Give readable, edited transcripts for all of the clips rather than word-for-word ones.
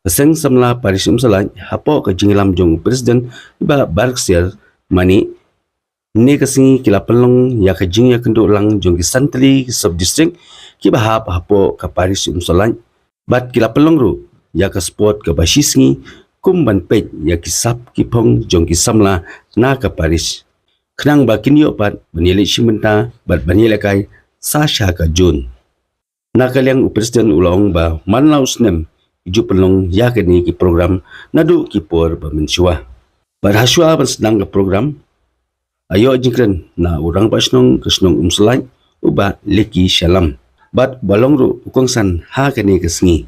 Pasang samla Paris umsalan hapo ka jingilam jong presiden ba Berkshire mani ne kasi kilapalong ya ka jingya kendo lang jong santli sub district ki bahap hapo ka Paris umsalan bat kilapalong ru ya ka sport ka basisngi kumban pet ya kisap kipong jong kisamla na ka Paris khnang ba kinyo pat banili simenta bat banili kay Sasha ka June nakalyang presiden ulong ba manlaus nem iju pelong ya kini ki program nadu ki por bamensyua. Barhaswa ban sedang ke program ayo jingkren na urang pasnong kesnong umselai uba leki syalam. Bat balong ru ukongsan ha kini kesngi.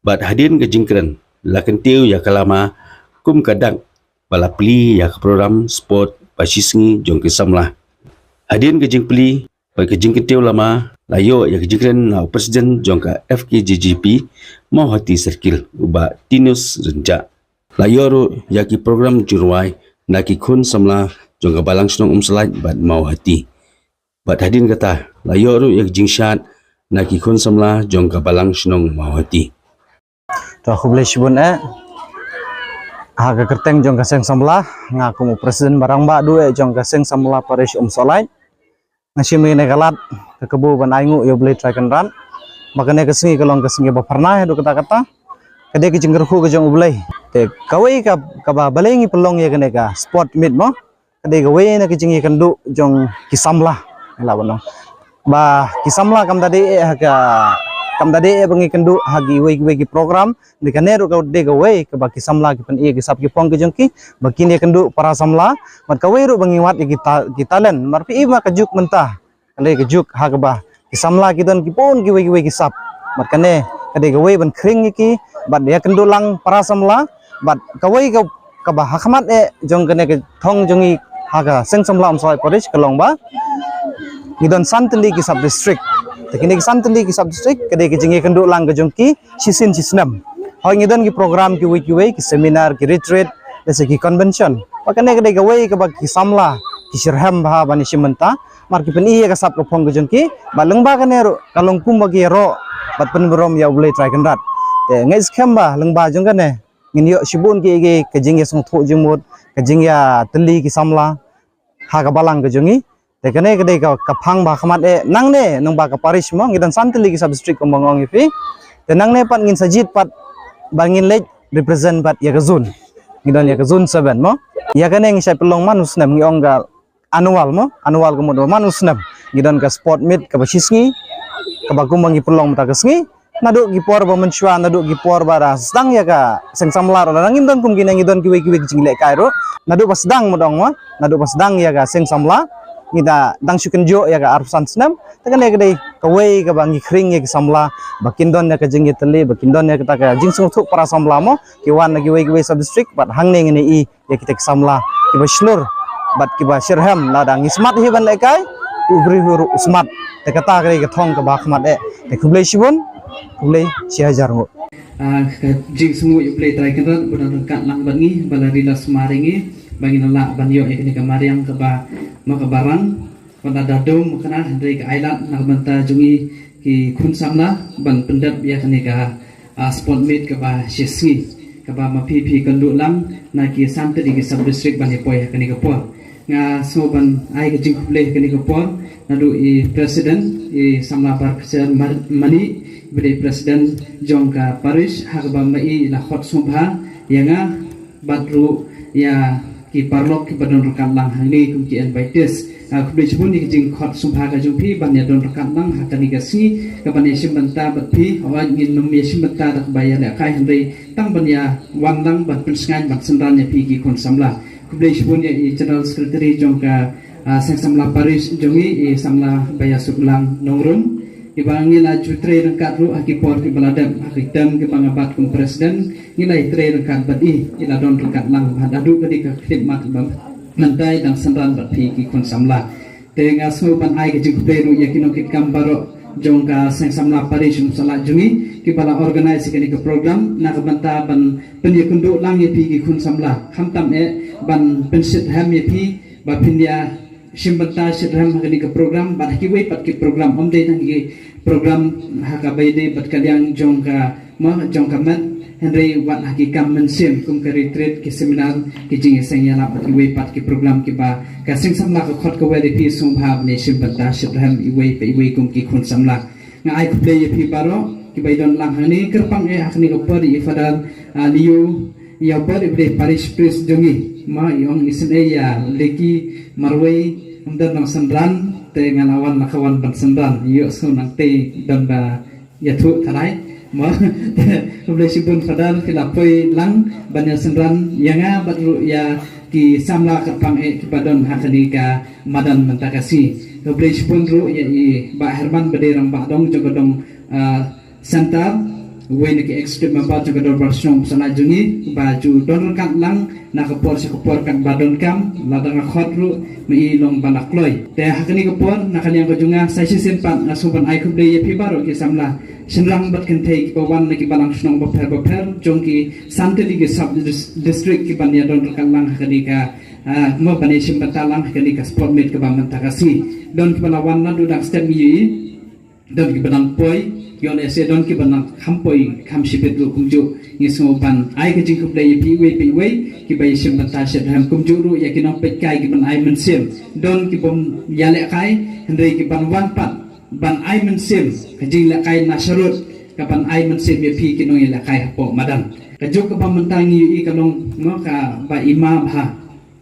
Bat hadin ke jingkren lakan tiu ya kalama kum kadang balapli ya ke program sport pasisngi jong kesamlah. Hadin ke jingpli bai ke jingketiu lama layo ya kejingkren na presiden jongka FKJGP mau hati serkil uba tinus renja layo ru ya ki program jurwai na ki kun samla jongka balang senong umselai bat mau hati bat hadin kata layo ru ya jingshat na ki kun samla jongka balang senong mau hati to aku boleh sibun aga kerteng jongka seng samla ngaku mu presiden barang ba du jongka seng samla Paris umselai nasi mi negalat ke kebu ban aingu yo boleh try kan ran makanya kesengi kalong kesengi ba pernah do kata-kata kade ke jenggerku ke jong boleh te kawai ka ba balengi pelong ya kene ka sport meet mo kade kawai na ke jengi kandu jong kisamla la bono ba kisamla kam tadi kam tadi bangi kandu hagi wei program de kanero ka de kawai ka ba kisamla ki pen ki sap ki pong ke jongki bakini kandu para samla mat kawai ru bangi wat ki talent marpi ima ka juk mentah kale ke juk ha ka ba kisamla ki don ki pon ki wei ki sap mat kane kade kawai ban kring ki bat dia kandu lang para samla bat kawai ka ba hakmat jong kane ke thong jongi ha ka seng samla umsai Paris kalong ba ngidon santli ki sub district tekini santli ki sub district kade ke jingi kandu lang ke jongki sisin sisnam ho ngidon ki program ki wei ki seminar ki retreat dese ki convention pakane kade ke wei ka ba ki samla ki sirham ba bani simenta mar ki pen iya ka sap ko phong ke jongki baleng ba kane ro kalong kum ba ki ro bat pen berom ya boleh try kan rat te ngai skem ba leng ba jong kane ngin yo sibun ki ke jingi song tho jumut ke jingi teli ki samla ha ka balang ke jongi te kane kade ka phang ba khamat nang ne nang ba ka Paris mo ngidan santli ki sub district ko mongong ifi te nang ne pat ngin sajit pat bangin lej represent pat ya ka zone ngidan ya ka zone 7 mo ya kane ngi sai pelong manus nam ngi onggal annual ko mo manus nam ngidan ka sport meet ka basisngi ka bagum mangi pelong mata kesngi nadu gi por ba mensyua nadu gi por bara sedang ya ka seng samlar la ngin don kum gi ngidon ki wei jingle kairo nadu pas sedang modong mo nadu pas sedang ya ka seng samla ngida dang syuken jo ya ka arsan snam tekan ya gede kawai ka bangi kring ya ka samla bakindon ya ka jingi teli bakindon ya ka jingsung thuk para samla mo ki wan gi wei sub district bat hangne ngene i ya kita samla ki ba shlur bat ki ba shirham la dang smart hi ban lekai ubri huru smart te kata gede ka thong ka ba khmat te kublai shibun kublai 6000 ngo jingsung yu play try kan budan kat lang bangi balari las maringi bagi nalak banyo ini kamariang ke ba makabarang pada dadom makana dari ke island nak banta jungi ki kun samla ban pendap ya kani ka sport meet ke ba shisngi ke ba ma pi kandu lang na ki samte di sub district ban poy kani ka po nga so ban ai ke jing play kani ka po nadu i president i samla par mani beri presiden jongka Paris hak ba mai la hot subha yanga badru ya ki parlok ki badon rekan lang ini kum ki invites kubli chbun ni jing khot sumpha ka jumpi ban ya don rekan lang hakani ka si ka ban yesim banta batpi awan ngin num yesim banta dak bayan ya kai hendri tang ban ya wan lang ban pensngan ban sendan ya pi ki kon samla kubli chbun ya general secretary jongka seng samla Paris jongi samla baya sublang nongrum ibangi la jutre rengkat ru akipor ki baladam akitam ki pangabat kum presiden nilai tre rengkat badi ila don rengkat lang hadadu kadi ka khidmat bam nantai dan sandan bati ki kon samla tenga smo pan ai ki jukte ru yakino ki kambaro jongka seng samla Paris sala jungi ki bala organize ki program na banta ban penyekundu lang ye pi ki kun samla khamtam ban pensit ham ye pi ba pindia simbanta sidram hakani ke program bat ki wei pat ki program omde nang ki program hakabai de bat kalyang jongka ma jongka mat Henry wat lagi kam mensim kum ke retreat ke seminar ke jing seng ya lap ki we pat ki program ki ba ka sing samla ko khot ko we de pi sum bha ne sim banta shibram i we pe we kum ki khun samla nga ai ku play pi baro ki bai don lang hani kerpang hakni ko per i fadal liu ya per i parish priest jongi ma yong isne ya leki marwei umdan nang sandran te ngalawan nakawan ban sandran yo so nang te dan ba ya thu thalai ma boleh sibun fadal kilapoi lang banyak sendran yanga batru ya ki samla kerpang ki badon hakani ka madan mentakasi boleh sibun ru ya i ba herman bederang ba dong jogodong santar wen ki ekstrem member jogodong bersom sana jungi baju don kan lang na kapor kan badon kam ladang khotru mi long balakloi te hakani kapor nakani ko junga sai simpan asuban ai kuble ya pi baro ki samla Senrang bat kentai ki bawan ki balang snong baper jongki santeli ki sub district ki banya don kalang hakani ka mo bani sim batalang hakani ka sport meet ke baman takasi don ki balawan na dudak step yi don ki banang poi yon ese don ki banang khampoi kham sipet ru kumju ni so ban ai ka jing kuplay pi we ki bai sim batashe ham kumju ru ya ki nong pet kai ki ban ai men sim don ki bom yale kai hendai ki ban wan pat ban ai mensim kajing la kai nasarut kapan ai mensim ya pi kinong la kai po madan kajuk ka pamantangi i kanong mo ka ba imam ha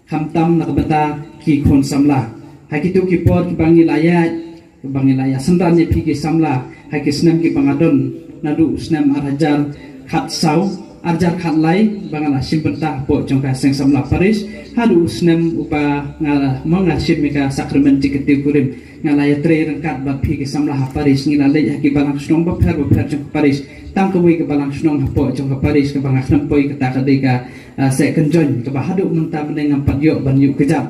khamtam na bata ki khon samla hakitu ki pot ki bangilaya sandan ya pi ki samla hakisnam ki bangadon nadu snam arajar khat sau arjar khat lai bangala simbenta po jongka seng samla paris hadu snam upa ngala mo ngasim meka sakramen tiketi kurim ngalaya tre rengkat bat pi ke samlah paris ngila le ki balang snong ba pher jong paris tang ko we ke balang snong hapo jong paris ke bang akhnam poi ke ta ka de ka se kenjon ke ba hadu menta beneng ampat yo ban yu kejap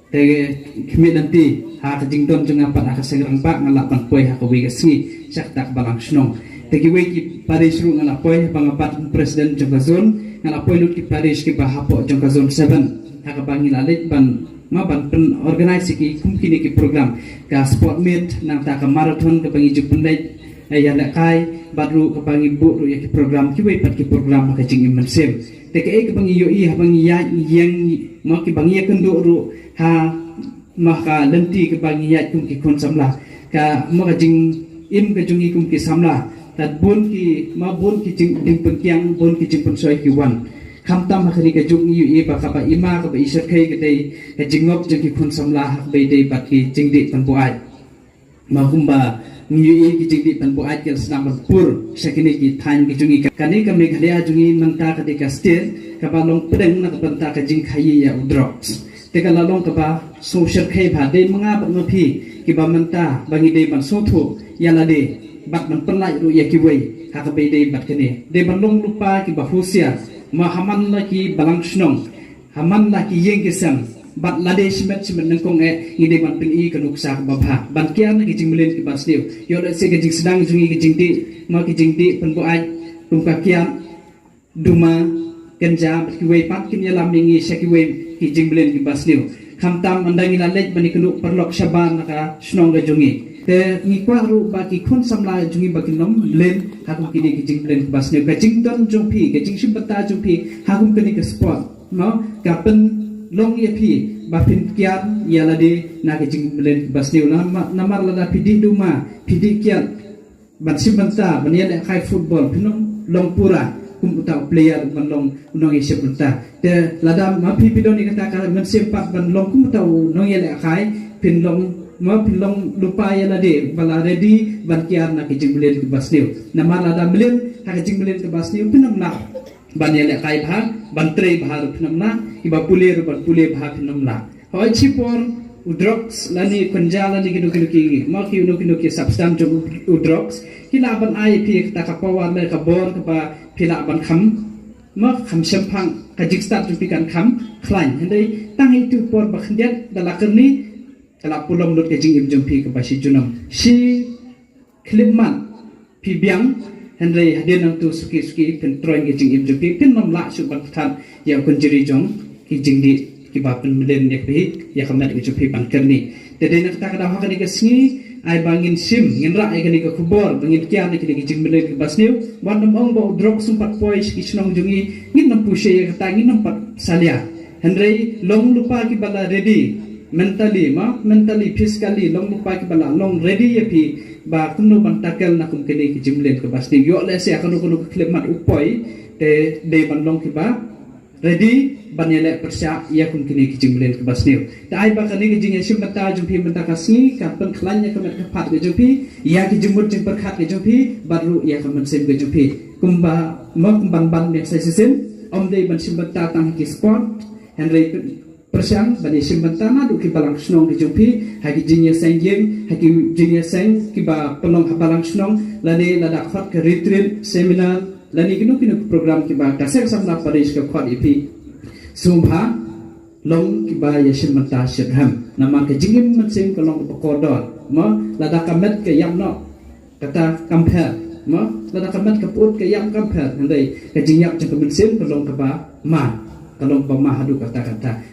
te khmi nanti ha ka jing don jong ampat ka segrang ba ngala ban poi ha ko we ke sni sak tak balang snong te ki we ki paris ru ngala poi bang ampat presiden jong zon ngala poi lut ki paris ke ba hapo jong zon 7 ha ka bangila le ban maban pen organize ki kumkini ki program ka sport meet nang ta ka marathon ka bangi jupundai ya la kai badru ka bangi bu ru ya ki program ki we pat ki program ka jing iman sem te ka ek bangi yo i ha bangi ya yang ma ki bangi ya kendo ru ha ma ka lenti ka bangi ya kum ki kon samla ka ma ka jing im ka jungi kum ki samla tat bun ki ma bun ki jing ding pengkyang bun ki jing pun soi ki wan khamtam hakani ka jung yu e ba ka ba ima ka ba isat khai ka dei ka jingop jeng ki khun samla hak be dei bat ki jingdi pan bu ai ma humba yu e ki jingdi pan bu ai kel snam pur sakini ki thain ki jungi kani ka meghalaya jungi manta ka de ka state ka ba long pedeng na ka banta ka jing khai ya udrox te ka lalong ka ba social khai ba dei manga ba no phi ki ba manta bangi dei ban so thu ya la de bat man penlai ru ya ki wei hak be dei bat kene de ban long lupa ki ba husia mahaman laki balang snong haman laki yeng kesam bat lade simet nengkong ide ban ping i kanuk sak babha ban kian ki jing melen ki basliu yo le se ki jing sedang jungi ki jing ti ma ki jing ti pen ko ai tum ka kian duma kenja ki we pat kin yalam mingi seki we ki jing melen ki basliu khamtam mandangi la lej bani kanuk perlok shaban ka snong ga jungi te ni kwa ru ba ki khun samla jungi ba ki nom len hakum kini ki jing len bas ne ka jing don jong pi ka jing shibata jong pi hakum kini ka sport no ka pen long ye pi ba pin kian ya la de na ka jing len bas ne na mar la da pi di duma pi di kian ban shibata ban ye khai football pinong long pura kum uta player ban long nong ye shibata te la da ma pi don ni kata ka ban sempat ban long kum uta nong ye le khai pin long ma pilong lupa ya lade bala ready ban kiar na ki jinglen ki basniu na mala da milen ha ki jinglen ki basniu pinam na ban ya le kai bha ban tre bha pinam na iba puler ban pule bha pinam na hoi chipor udrox lani konjala ni kidu ki ma ki unu ki substance jo udrox hila ban ai pi ta ka pawar le ka bor ka ba pila ban kham ma kham sempang ka jiksta tu pi kan kham khlain hendai tang itu por ba khndiat dalakerni kalau pulang lut ke jing im jumpi ke basi junam si klipman pi biang Henry hadir nang tu suki pen troin ke jing im jumpi pen mam la su ban than ya kun jiri jong ki jing di ki ba pen melen ne pi ya kamat ke jumpi ban kerni te de nak ta ka ha ka ni ke singi ai bangin sim ngin ra ai kini ka khubor bangin kiam ni kini jing mele ke basniu wan nam ong bo drok sumpat pois ki chnong jungi ngin nam pushe ya kata ngin nam pat salia henrei long lupa ki bala ready mentally physically long lupa ki bala long ready ya pi ba kumno ban takel na kum kini ki jimlen ke basniu yo le se akan ko klemat upoi te de ban long ki ba ready banyele persya ia kun kini kijing belen ke basniu ta ai ba kani kijing sim bata jumpi bata kasni ka pen khlanya ka met ka phat ke jumpi ia ki jumut jing perkhat ke jumpi baru ia ka men sim ke jumpi kumba mak ban me sai sim om dei ban sim bata tang ki sport henry persyang bani sim bata na du ki balang snong ke jumpi ha ki jing ya sang yeng ha ki jing ya sang ki ba pelong ha balang snong lani lada khat ke retreat seminar lani kinu program ki ba kasek samna paris ka khat ipi Sumpah long kiba yasim mata syadham nama ke jingim mesim kalong pekodot ma lada kamet ke yam no kata kamper ma lada kamet ke put ke yam kamper handai ke jinyak jang mesim kalong keba ma kalong ba ma hadu kata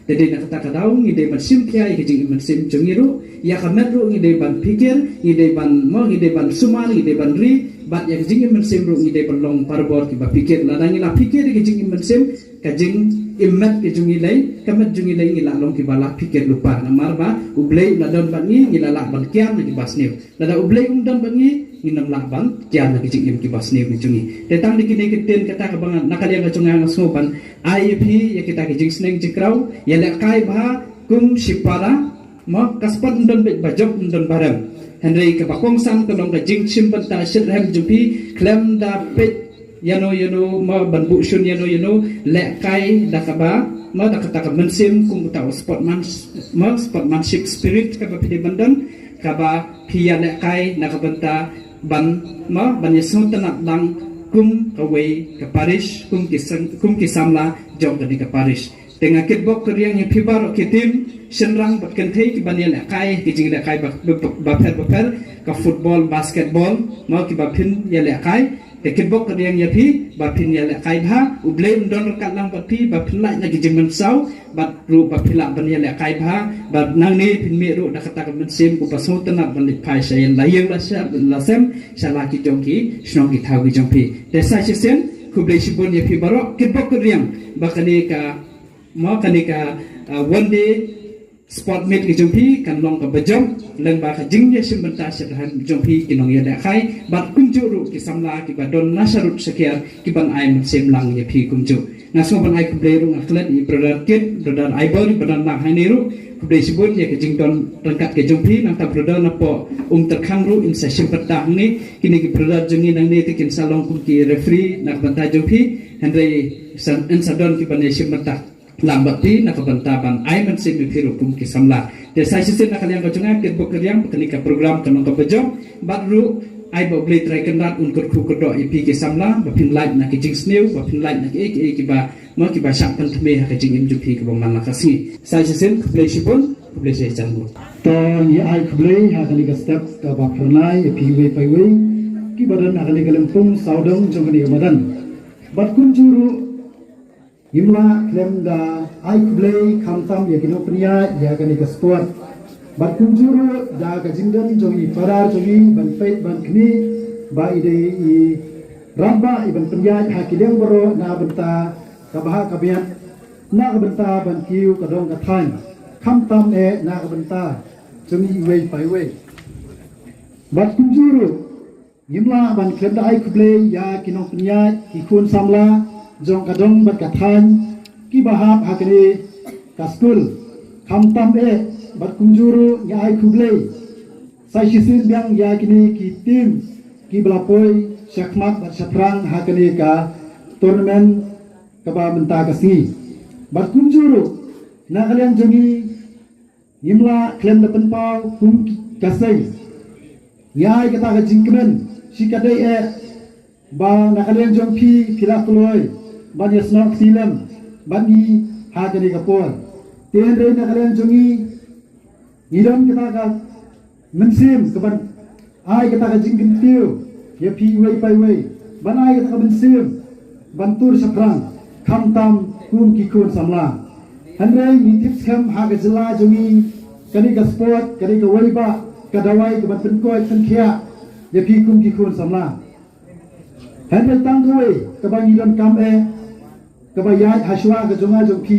jadi nak kata kadau ngide mesim kiai ke jingim mesim jungiru ya kamet ru ngide ban pikir ngide ban ma ngide ban sumar ngide ban ri bat ya jingim mesim ru ngide pelong parbor kiba pikir lada ngila pikir ke jingim mesim ke jing imat ke jungi lai kamat jungi lai ngila long ki bala pikir lupa namar ba ublei ladon bangi ngila la ban kiam ni basniu lada ublei dan bangi nginam la ban kiam ni jing ki basniu ni jungi tetang di kini kiten kata ka bangan nakalia ka junga ngasopan IEP ya kita ki jing sneng jikrau ya la kai ba kum sipara ma kaspat ndon be bajok ndon barang henry ka bakong sang ka long ka jing simpan ta shirham jumpi klem da pet yano ma banbu shun yano le kai dakaba ma dakata mensim kum ta sportmanship spirit ka pide bandan kaba pia le kai nakabanta ban yasno tanak dang kum kawai ka parish kum kisamla jog dari ka parish dengan kitbok kriang yang pibar kitim senrang bat kentai ki ban le kai ki jing le kai baper ka football basketball ma ki bapin ya le kai Dekibok keriang yapi bapin ya le kai bha ublei ndon kat lang bapi bapin lai lagi jengmen sau bat ru bapila ban ya le kai bha bat nang ni pin mi ru da kata kan sim ku pasu tanap ban lipai sayen layeng la sem sala ki jongki snong ki thau ki jongpi desa sisen ku blei sibon yapi barok kibok keriang bakani ka ma kani ka one day sport meet ki jumpi kan long ka bajom leng ba ka jingye simbenta sedhan jumpi ki nong ya da khai bat kumjuru ki samla ki badon nasarut sekiar ki ban ai sem lang ya phi kumju naso ban ai kubleru ngaklet i brother kid brother ai bor badan nak haniru kublei sibun ya ki jingdon rangkat ke jumpi nang ta brother na po terkhang ru in session petang ni kini ki brother jungi nang ni tikin salong kum ki referee nak banta jumpi henry san sadon ki ban simbenta lambat pi nak bantaban ai men sim piru kum ki samla de sai sisen nak kalian kacunga ke bokeriang kenika program kanong ka bejom badru ai bo blei trai kendat unkur ku kedo ipi ki samla bapin light nak jing sneu bapin light nak ki ba ma ki ba syak pen thme ha jing im jupi ki bong man nakasi sai sisen blei sipun blei se changu to ni ai blei ha kenika step ka ba pernai ipi we pai we ki badan ha kenika lempung saudong jong kenika badan bat kun juru Imla klem da ai kublei kamtam ya kino pnia ya kani ka sport bat kunjuru da ka jingdan jogi parar jogi ban pait ban kni ba ide i ramba iban pnia ha kileng boro na benta ka baha ka bian na ka benta ban kiu ka dong ka than kamtam e na ka benta jogi wei pai wei bat kunjuru imla ban klem da ai kublei ya kino pnia ki kun samla jong kadong bat kathan ki bahap hakri kaskul kamtam e bat kunjuru ya ai kublei sai sisin biang ya kini ki tim ki belapoi syakmat bat saprang hakni ka tournament ka ba menta kasni bat kunjuru na kalian jongi imla klem da penpau kum kasai ya ai kata ka jingkmen sikadai e ba na kalian jong pi kila kuloi ban yasnok silam ban ni ha kani kapor ten re na kalian jongi idam kita ka mensim keban ai kita ka jingkin tiu ya pi wei pai wei ban ai kita ka mensim bantur saprang kamtam kun ki kun samla hanre ni tips kam ha ka jela jongi kani ka sport kani ka wei ba kadawai ke ban penkoi penkia ya pi kum ki kun samla handle tang koi ke ban ilon kam ke ban yat haswa ke jonga jong pi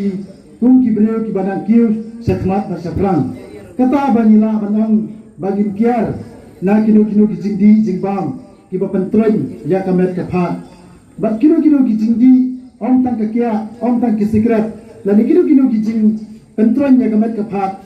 kum ki breu ki banan kiu sekhmat na saprang kata banila banang bagin kiar na kinu ki jingdi jingbang ki ba pentroin ya kamet ke phat bat kinu ki jingdi om tang ke kia om tang ki secret lani kinu ki jing pentroin ya kamet ke phat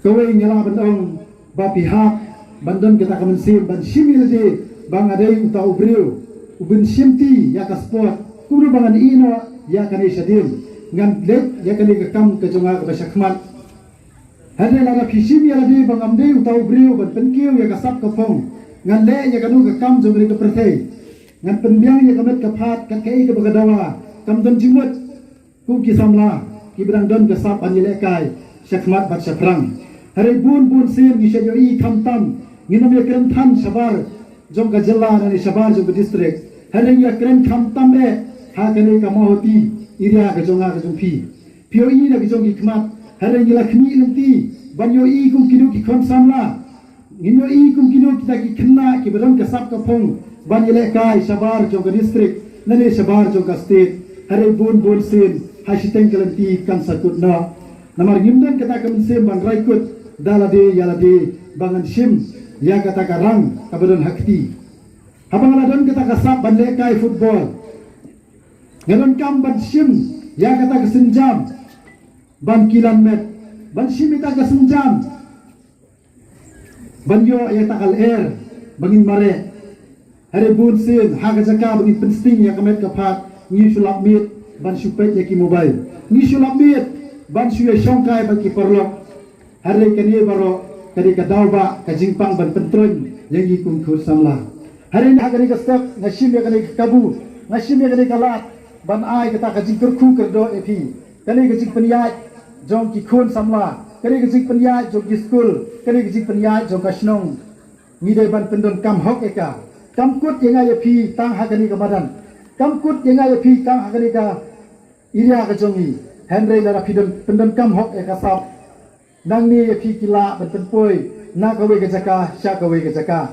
kawai nyala bandong ba pihak bandon kita kamen sim ban simil de bang adai uta ubreu ubin simti ya ka sport kudu bangan ino ya kani shadim ngan let ya kani ka kam ka jonga ka sakmat hade laga fisim ya de bang amde uta ubreu ban penkiu ya ka sap ka phong ngan le ya kanu ka kam jongri ka perthei ngan penbiang ya kamet ka phat ka kai ka bagadawa kam don jimut ku ki samla ki bidang don ka sap anile kai sakmat bat saprang hari bun sin gi shajo i kham tam nginam ya kren than sabar jong ka jilla na ni sabar jong district hari ya kren kham tam ha kane ka mahoti iria ka jonga ka jong pio i na ki jong ki khmat hari ya lakhmi lenti banyo i kum kidu ki khon samla nginyo i kum kidu kita ki khna ki badam ka sap ka phong ban ile kai sabar jong ka district na ni sabar jong ka state hari bun sin ha siteng kalenti kan sakut na namar gimdan kata kamen sim ban raikut dalade yalade bangan sim ya kata karang kabadon hakti habang ladon kata kasap bande kai football ngadon kam ban sim ya kata kesenjam ban kilomet ban sim ita kesenjam ban yo ya takal air bangin mare hari bun sin ha jaka bangin pensting ya kamet kapat ngi sulap mit ban supet ya ki mobile ngi sulap mit ban suya songkai bagi perlok hari kini baru kadi kadauba kajingpang ban pentron yang ikung kursamla hari ini kani kastak nasim ya kani kabu nasim ya kani kalat ban ai kata kajing kerku kerdo epi kani kajing penyat jong ki kun samla kani kajing penyat jong ki school kani kajing penyat jong kasnong ngidai ban pendon kam hok eka kam kut yang ai epi tang hakani ka badan kam kut yang ai epi tang hakani ka iria ka jongi Henry lara pendon kam hok eka sap nang ni pi kila bertempoi nak kawe ke jaka syak kawe ke jaka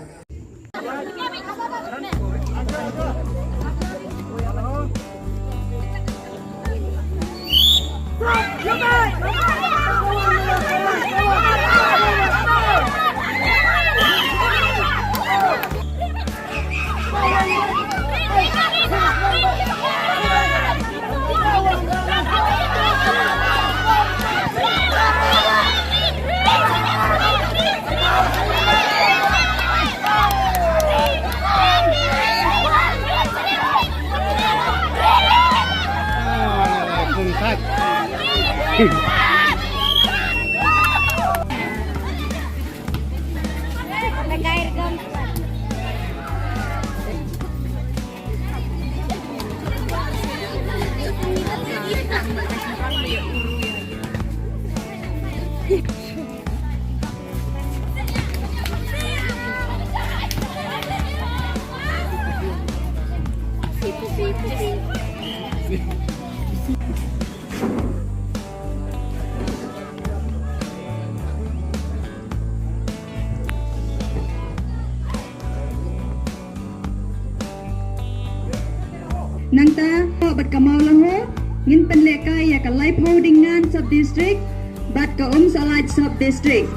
Nangta bat kamau lang ho ngin penlekai ya ka live holding ngan sub district bat ka salaj sub district